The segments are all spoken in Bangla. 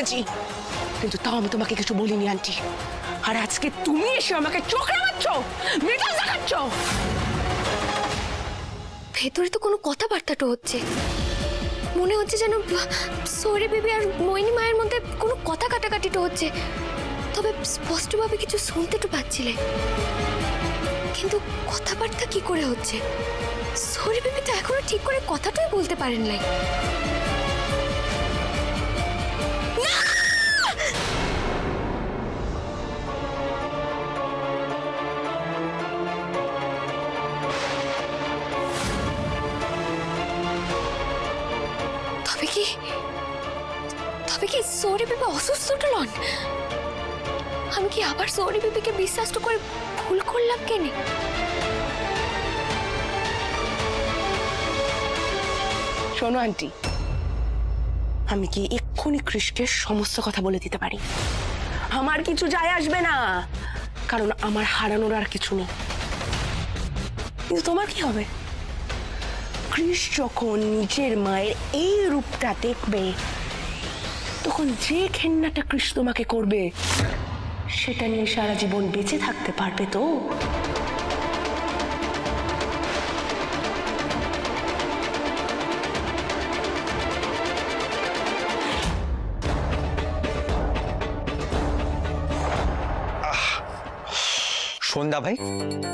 করেছি, কিন্তু তাও আমি তোমাকে কিছু বলিনি আন্টি। আর আজকে তুমি এসে আমাকে চোখ রাঙাচ্ছ, মেজাজ দেখাচ্ছ। ভেতরে তো কোনো কথাবার্তাটা হচ্ছে, মনে হচ্ছে যেন সৌরি বেবি আর মোহিনী মায়ের মধ্যে কোনো কথা কাটাকাটিটা হচ্ছে, তবে স্পষ্টভাবে কিছু শুনতে তো পাচ্ছিলে, কিন্তু কথাবার্তা কি করে হচ্ছে? সৌরি বেবি তো এখনো ঠিক করে কথাটাই বলতে পারেন নাই। তবে কি সৌরি বেবি অসুস্থটা নন? আমি কি আবার সৌরি বেবিকে বিশ্বাস করে ভুল করলাম কেন? শোনো আন্টি, আমি কি এক্ষুনি কৃষকে সমস্ত কথা বলে দিতে পারি? আমার কিছু যায় আসবে না, কারণ আমার হারানোর আর কিছু নেই। কিন্তু তোমার কি হবে? কৃষ যখন নিজের মায়ের এই রূপটা দেখবে, তখন যে ঘেন্নাটা কৃষ তোমাকে করবে সেটা নিয়ে সারা জীবন বেঁচে থাকতে পারবে তো? সন্ধ্যা ভাই,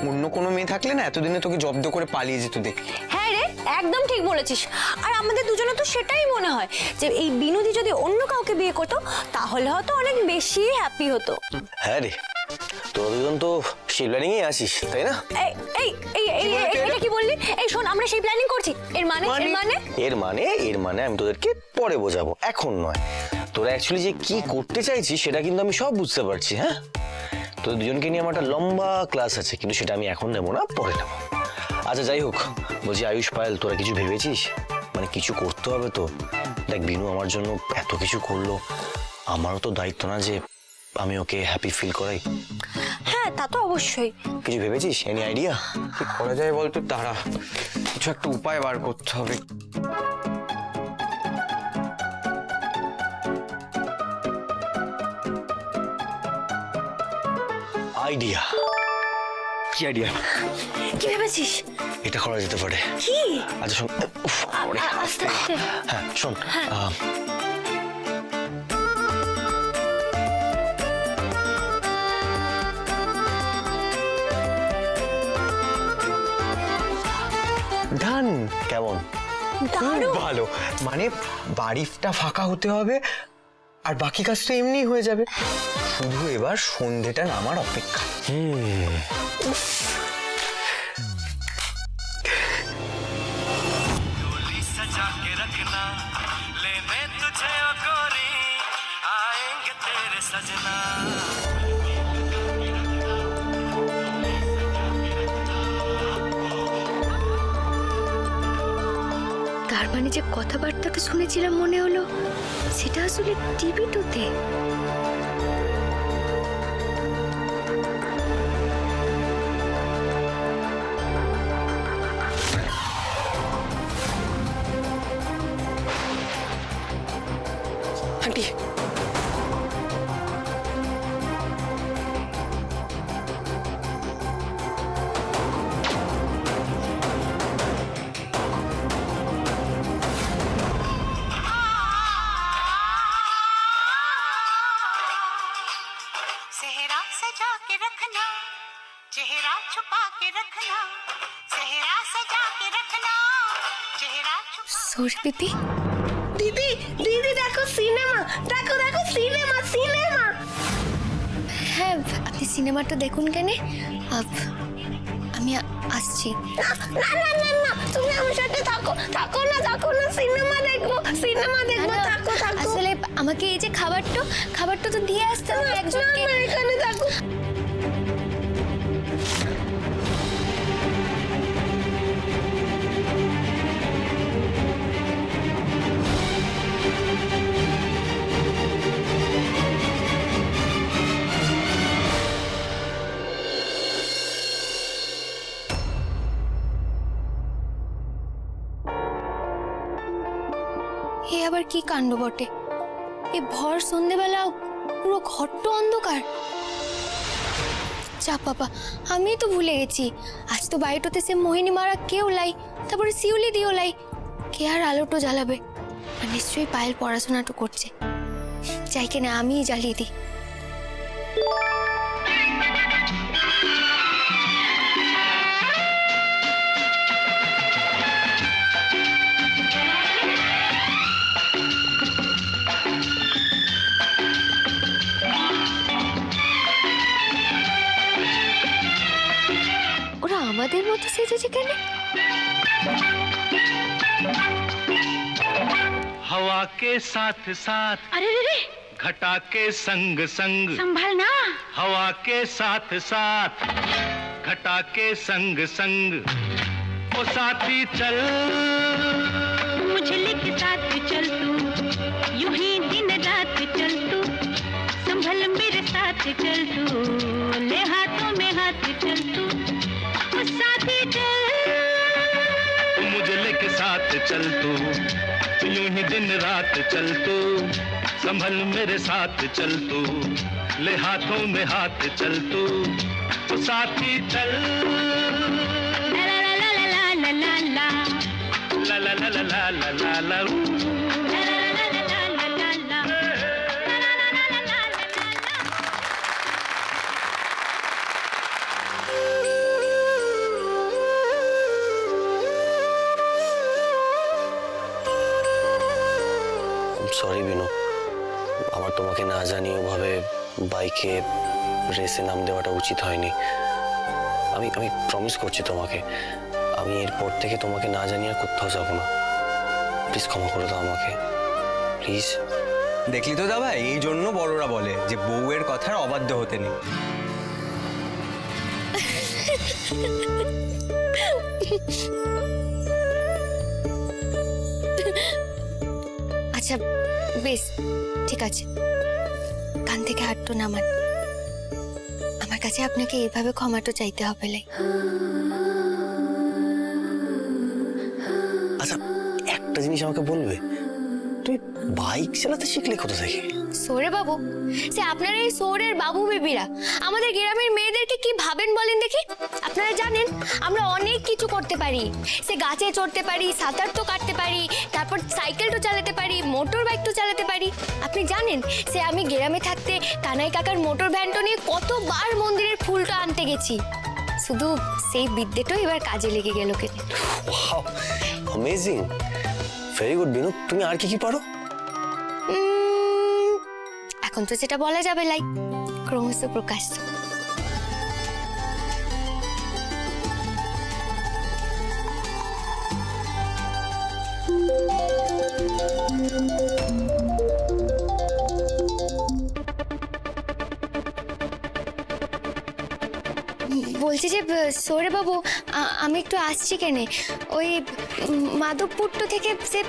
অন্য কোনো মেয়ে থাকলে না এতদিনে তোকে জব্দ করে পালিয়ে যেত দেখি। হ্যাঁ রে, একদম ঠিক বলেছিস। আর আমাদের দুজনে তো সেটাই মনে হয় যে এই বিনোদী যদি অন্য কাউকে বিয়ে করতো তাহলে হয়তো অনেক বেশি হ্যাপি হতো। হ্যাঁ রে, তোরা দুজন তো সেই প্ল্যানিং এ আসিস, তাই না? এই এই এই এই এটা কি বললি? এই শোন, আমরা সেই প্ল্যানিং করছি। এর মানে এর মানে আমি তোদেরকে পরে বোঝাবো, এখন নয়। তোরা অ্যাকচুয়ালি যে কি করতে চাইছিস সেটা কিন্তু আমি সব বুঝতে পারছি। হ্যাঁ, তোদের দুজনকে নিয়ে আমার একটা লম্বা ক্লাস আছে, কিন্তু সেটা আমি এখন নেবো না, পরে নেবো। আচ্ছা যাই হোক, বলছি আয়ুষ, পায়েল, তোরা কিছু ভেবেছিস? মানে কিছু করতে হবে তো। দেখ, বিনু আমার জন্য এত কিছু করলো, আমারও তো দায়িত্ব না যে আমি ওকে হ্যাপি ফিল করাই। হ্যাঁ, তা তো অবশ্যই। কিছু ভেবেছিস? Any idea? কি করা যায় বলতো? তারা কিছু একটা উপায় বার করতে হবে। আইডিয়া? কি আইডিয়া? কি ভেবেছিস? এটা করা যেতে পারে। কি? আচ্ছা শোন, আস্তে আস্তে। হ্যাঁ শোন, ডান। কেমন? খুব ভালো। মানে বাড়িটা ফাঁকা হতে হবে আর বাকি কাজ তো এমনি হয়ে যাবে, শুধু এবার সন্ধেটা নামার অপেক্ষা। सजा के रखना लेने तुझे ओ गोरी आएंगे तेरे सजना। তার মানে যে কথাবার্তাটা শুনেছিলাম মনে হলো সেটা আসলে টিভি টুতে। আন্টি, सेहरा सजा के रखना चेहरा छुपा के रखना सेहरा सजा के रखना चेहरा সৌরি বেবি, দিদি দিদি দেখো সিনেমা, দেখো দেখো সিনেমা সিনেমা। হ্যাঁ, আপনি সিনেমাটা দেখুন কেন, আমি আসছি। না না না না, তুমি আমার সাথে থাকো, থাকো না সিনেমা দেখবো থাকো থাকো। আসলে আমাকে এই যে খাবারটা তো দিয়ে আসতে হবে একজনকে। এখানে থাকো। এ আবার কি কাণ্ড বটে! এ এই ভর সন্ধেবেলা পুরো ঘরটা অন্ধকার। যা বাবা, আমি তো ভুলে গেছি আজ তো বাড়িটাতে সে মোহিনী মারা কেউ লাই, তারপরে শিউলি দিও লাই, কে আর আলোটো জ্বালাবে? আর নিশ্চয়ই পায়েল পড়াশোনাটা করছে, যাই কিনা আমিই জ্বালিয়ে দিই। ওরা আমাদের মতো সেজেছে কেন? हवा के साथ साथ अरे रे रे घटा के संग संग संभलना हवा के साथ साथ घटा के संग संग ओ साथी चल मुझे लेके साथ चल तू यूं ही दिन रात चल तू संभल मेरे साथ चल तू ले हाथों में हाथ चल तू ओ साथी चल मुझे लेके साथ चल तू यूं ही दिन रात चल तू संभल मेरे साथ चल तू ले हाथों में हाथ चल तू ओ साथी चल ला ला ला ला ला ला ला ला ला ला ला ला ला ला ला ला ला সরি বিনু, আমার তোমাকে না জানিয়ে ওভাবে বাইকে রেসে নাম দেওয়াটা উচিত হয়নি। আমি আমি প্রমিস করছি তোমাকে, আমি এরপর থেকে তোমাকে না জানিয়ে আর কোথাও যাবো না। প্লিজ ক্ষমা করে দাও আমাকে, প্লিজ। দেখলি তো দাদা, এই জন্য বড়রা বলে যে বউয়ের কথার অবাধ্য হতে নেই। আচ্ছা বেশ, ঠিক আছে, কান থেকে হাতটা নামান। আমার কাছে আপনাকে এইভাবে ক্ষমাটো চাইতে হবে লাই। আচ্ছা, একটা জিনিস আমাকে বলবে, তুই বাইক চালাতে শিখলে কোথা থেকে? সোরে বাবু, সে আপনারা এই সোরের বাবু বেবিরা আমাদের গ্রামের মেয়েদেরকে কি ভাবেন বলেন দেখি? আপনারা জানেন আমরা অনেক কিছু করতে পারি, সে গাছে চড়তে পারি, সাঁতার তো কাটতে পারি, তারপর সাইকেল তো চালাতে পারি, মোটর বাইক তো চালাতে পারি। আপনি জানেন সে আমি গ্রামে থাকতে কানাই কাকার মোটর ভ্যানটা নিয়ে কতবার মন্দিরের ফুলটা আনতে গেছি। শুধু সেই বিদ্যেটাও এবার কাজে লেগে গেল কেন। Wow, amazing, very good Binu. তুমি আর কি কি পারো? এখন তো যেটা বলা যাবে লাই ক্রমশ প্রকাশ্য। বলছি যে সৌরে বাবু, আমি একটু আসছি কেনে, ওই মাধবপুর থেকে সে